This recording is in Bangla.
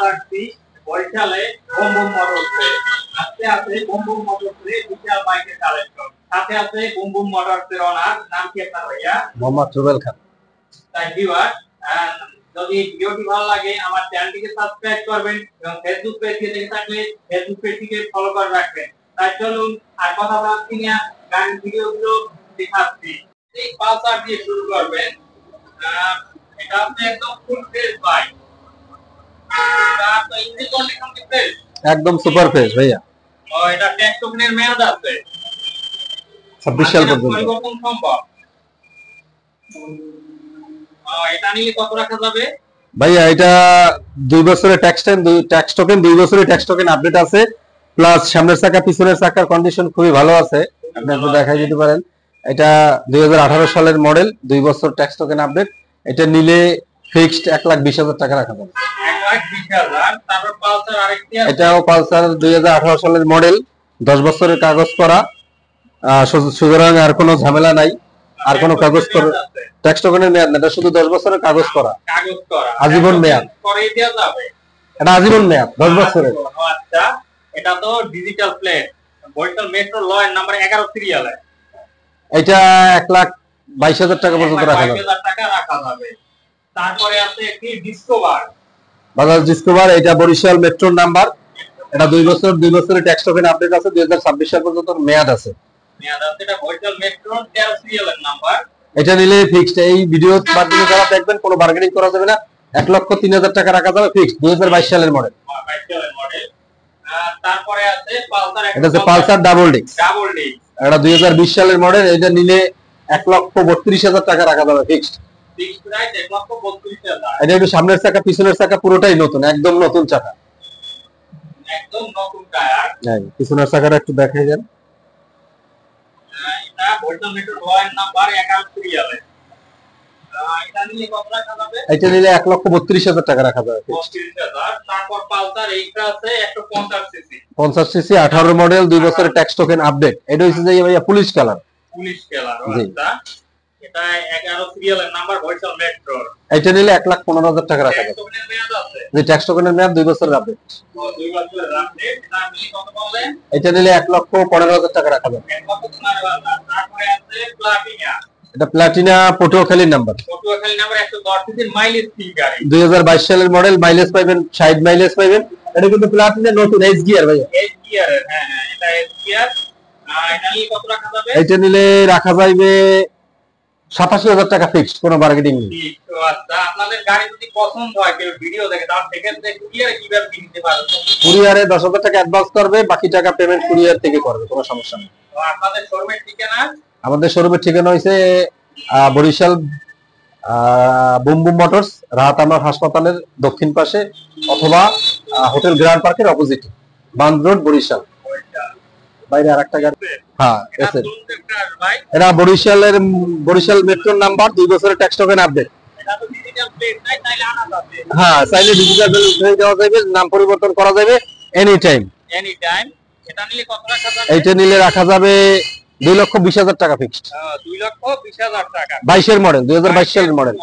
আসছি বরিশালে বুম বুম মোটরসে। আজকে আছে বুম বুম মোটরসে বিশাল বাইকের কালেকশন। সাথে আছে বুম বুম মোটরসের ওনার। নাম কি আপনার ভাইয়া? মোহাম্মদ রুবেল খান। তাই ভিউয়ার, যদি ভিডিওটি ভালো লাগে আমার চ্যানেলটিকে সাবস্ক্রাইব করবেন এবং ফেসবুক পেজে দেখে থাকলে ফেসবুক পেজটিকে ফলো করে রাখবেন। তাই চলুন আর কথা বলছি না, গান ভিডিওগুলো দেখাচ্ছি। এই পালসার দিয়ে শুরু করবেন। এটা আপনি একদম ফুল ফ্রেশ বাইক। এটা তো ইঞ্জিন কন্ডিশন কি ফ্রেশ? একদম সুপার ফ্রেশ ভাইয়া। ও এটা ট্যাক্স টোকেনের মেয়াদ আছে 26 সাল পর্যন্ত। পরিবর্তন সম্ভব। এটা নিলে কত রাখা যাবে ভাইয়া? এটা 2 বছরের ট্যাক্স টোকেন 2 বছরের ট্যাক্স টোকেন আপডেট আছে, প্লাস সামনের চাকা পিছনের চাকার কন্ডিশন খুবই ভালো আছে। আপনি একটু দেখাই দিতে পারেন। এটা 2018 সালের মডেল, 2 বছর ট্যাক্স টোকেন আপডেট। এটা নিলে ফিক্সড 1,20,000 টাকা রাখা যাবে। 1,20,000। তারপর পালসার আরেকটি আছে, এটাও পালসার 2018 সালের মডেল, 10 বছরের কাগজ করা। সুতরাং আর কোনো ঝামেলা নাই, আর কোনো কাগজ করা ট্যাক্স টোকেনের মেয়াদ না, এটা শুধু 10 বছরের কাগজ করা, আজীবন মেয়াদ। করে দেওয়া যাবে, এটা আজীবন মেয়াদ 10 বছরের। আচ্ছা, এটা তো ডিজিটাল প্লেট, বরিশাল মেট্রো ল এর নাম্বার 11 সিরিয়ালে। এটা 1,22,000 টাকা পর্যন্ত রাখা যাবে। 22,000 টাকা রাখা যাবে। তারপরে আছে একটি ডিসকভার, বাজাজ ডিসকভার। এটা বরিশাল মেট্রোর নাম্বার। এটা 2 বছরের ট্যাক্স টোকেন আপডেট আছে, 2026 সাল পর্যন্ত মেয়াদ আছে। এটা বরিশাল মেট্রো 13 সিরিয়ালের নাম্বার। এটা নিলে ফিক্সড, এই ভিডিও মাধ্যমে যারা দেখবেন কোনো বার্গেনিং করা যাবে না, 1,03,000 টাকা রাখা যাবে ফিক্সড। 2022 সালের মডেল। তারপরে আছে পালসার, এটা হচ্ছে পালসার ডাবল ডিস্ক। এটা 2020 সালের মডেল। এটা নিলে 1,32,000 টাকা রাখা যাবে ফিক্সড। Fixed price 1,32,000। এটা একটু সামনের চাকা পিছনের চাকা পুরোটাই নতুন, একদম নতুন চাকা, একদম নতুন টায়ার। হ্যাঁ, পিছনের চাকাটা একটু দেখাই দেন। এটা বরিশাল মেট্রো ল এর নাম্বার 11 সিরিয়ালে। এটা নিলে কত রাখা যাবে? এটা নিলে 1,32,000 টাকা রাখা যাবে ফিক্সড। 32,000। তারপর পালসার এইটা আছে 150 সিসি। 50 সিসি 18 মডেল, 2 বছরের ট্যাক্স টোকেন আপডেট। এটা হচ্ছে যে ভাইয়া পুলিশ কালার। Police colour. আচ্ছা, এটা 11 সিরিয়ালের নাম্বার বরিশাল মেট্রো। এটা নিলে 1,15,000 টাকা রাখা যাবে। টোকেনের মেয়াদ আছে। যে ট্যাক্স টোকেনের মেয়াদ 2 বছরের আপডেট। 2 বছরের আপডেট। এটা নিলে কত পাবেন? এটা নিলে 1,15,000 টাকা রাখা যাবে। 1,15,000। তারপরে আছে প্লাটিনা। এটা প্লাটিনা পটুয়াখালীর নাম্বার। পটুয়াখালী নাম্বার 110 সিসির মাইলেজ ঠিক গাড়ি। 2022 সালের মডেল, মাইলেজ পাবেন 60 মাইলেজ পাবেন। এটা কিন্তু প্লাটিনা নতুন এইচ গিয়ার ভাইয়া। এইচ গিয়ার, হ্যাঁ হ্যাঁ, এটা এইচ গিয়ার। এটা নিলে কত রাখা যাবে? এটা নিলে রাখা যাবে 87,000 টাকা ফিক্সড, কোনো বার্গেনিং নেই। ঠিক আছে। আপনাদের গাড়ি যদি পছন্দ হয়, কেউ ভিডিও দেখে, তাহলে সেক্ষেত্রে কুরিয়ারে কিভাবে কিনতে পারবে? কুরিয়ারে 10,000 টাকা অ্যাডভান্স করবে, বাকি টাকা পেমেন্ট কুরিয়ার থেকে করবে, কোনো সমস্যা নেই। তো আপনাদের শোরুমের ঠিকানা? আমাদের শোরুমের ঠিকানা হইছে Barishal Boom Boom Motors, Rahat আমার হাসপাতালের দক্ষিণ পাশে, অথবা হোটেল গ্র্যান্ড পার্কের অপোজিটে, বান্দ রোড, বরিশাল। বাইরে আরেকটা গাড়ি, হ্যাঁ এসে এটা বরিশাল মেট্রোর নাম্বার, 2 বছরের ট্যাক্স টোকেন আপডেট। এটা তো ডিজিটাল প্লেট, চাইলে আনা যাবে। হ্যাঁ, চাইলে ডিজিটাল প্লেট দেওয়া যাবে, নাম পরিবর্তন করা যাবে এনি টাইম। এটা নিলে কত রাখা যাবে? এইটা নিলে রাখা যাবে 2,20,000 টাকা ফিক্সড। 2,20,000 টাকা। 22 এর মডেল, 2022 সালের মডেল।